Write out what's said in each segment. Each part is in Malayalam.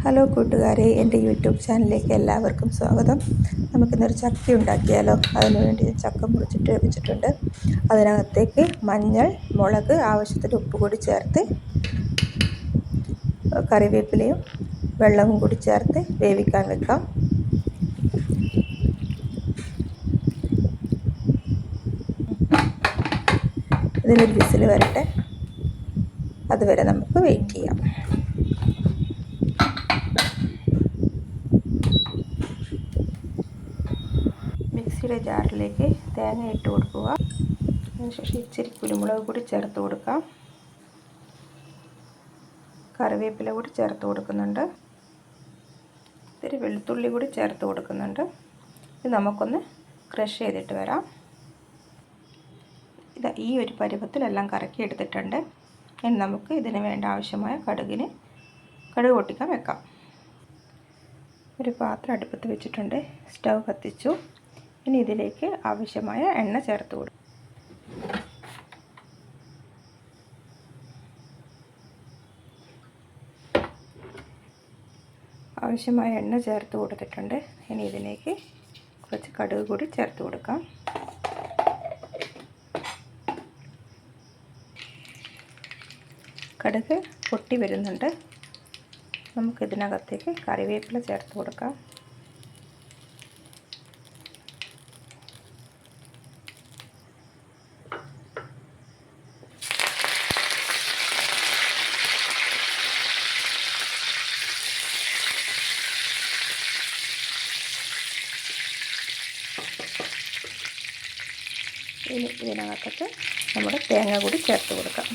ഹലോ കൂട്ടുകാരെ, എൻ്റെ യൂട്യൂബ് ചാനലിലേക്ക് എല്ലാവർക്കും സ്വാഗതം. നമുക്കിന്നൊരു ചക്ക ഉണ്ടാക്കിയാലോ? അതിനുവേണ്ടി ചക്ക മുറിച്ചിട്ട് വെച്ചിട്ടുണ്ട്. അതിനകത്തേക്ക് മഞ്ഞൾ, മുളക്, ആവശ്യത്തിന് ഉപ്പ് കൂടി ചേർത്ത് കറിവേപ്പിലയും വെള്ളവും കൂടി ചേർത്ത് വേവിക്കാൻ വെക്കാം. ഇതിനൊരു വിസിൽ വരട്ടെ, അതുവരെ നമുക്ക് വെയിറ്റ് ചെയ്യാം. മിക്സിയുടെ ജാറിലേക്ക് തേങ്ങ ഇട്ട് കൊടുക്കുക. അതിനുശേഷം ഇച്ചിരി കുരുമുളക് കൂടി ചേർത്ത് കൊടുക്കാം. കറിവേപ്പില കൂടി ചേർത്ത് കൊടുക്കുന്നുണ്ട്. ഇത്തിരി വെളുത്തുള്ളി കൂടി ചേർത്ത് കൊടുക്കുന്നുണ്ട്. ഇത് നമുക്കൊന്ന് ക്രഷ് ചെയ്തിട്ട് വരാം. ഇത് ഈ ഒരു പരുവത്തിലെല്ലാം കറക്കി എടുത്തിട്ടുണ്ട്. ഇനി നമുക്ക് ഇതിന് വേണ്ട ആവശ്യമായ കടുക് പൊട്ടിക്കാൻ വെക്കാം. ഒരു പാത്രം അടുപ്പത്ത് വെച്ചിട്ടുണ്ട്. സ്റ്റൗ കത്തിച്ചു. ഇനി ഇതിലേക്ക് ആവശ്യമായ എണ്ണ ചേർത്ത് കൊടുക്കും. ആവശ്യമായ എണ്ണ ചേർത്ത് കൊടുത്തിട്ടുണ്ട്. ഇനി ഇതിലേക്ക് കുറച്ച് കടുക് കൂടി ചേർത്ത് കൊടുക്കാം. കടുക് പൊട്ടി വരുന്നുണ്ട്. നമുക്കിതിനകത്തേക്ക് കറിവേപ്പില ചേർത്ത് കൊടുക്കാം. ഇനി ഇതിനകത്തേക്ക് നമ്മുടെ തേങ്ങ കൂടി ചേർത്ത് കൊടുക്കാം.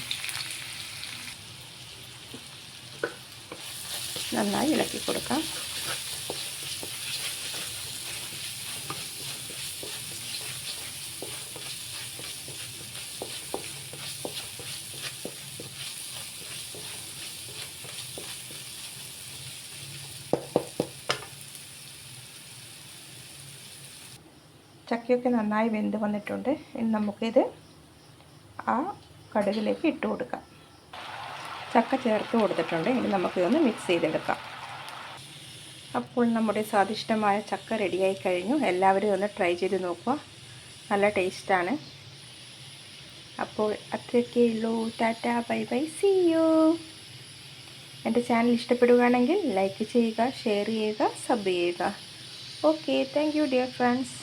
നന്നായി ഇളക്കി കൊടുക്കാം. ചക്കയൊക്കെ നന്നായി വെന്ത് വന്നിട്ടുണ്ട്. ഇനി നമുക്കിത് ആ കടുകിലേക്ക് ഇട്ട് കൊടുക്കാം. ചക്ക ചേർത്ത് കൊടുത്തിട്ടുണ്ട്. ഇനി നമുക്കിതൊന്ന് മിക്സ് ചെയ്തെടുക്കാം. അപ്പോൾ നമ്മുടെ സ്വാദിഷ്ടമായ ചക്ക റെഡിയായി കഴിഞ്ഞു. എല്ലാവരും ഒന്ന് ട്രൈ ചെയ്ത് നോക്കുക. നല്ല ടേസ്റ്റാണ്. അപ്പോൾ അത്രയൊക്കെ ഉള്ളൂ. Tata, bye bye, see you. എൻ്റെ ചാനൽ ഇഷ്ടപ്പെടുകയാണെങ്കിൽ ലൈക്ക് ചെയ്യുക, ഷെയർ ചെയ്യുക, സബ് ചെയ്യുക. Okay, thank you dear friends.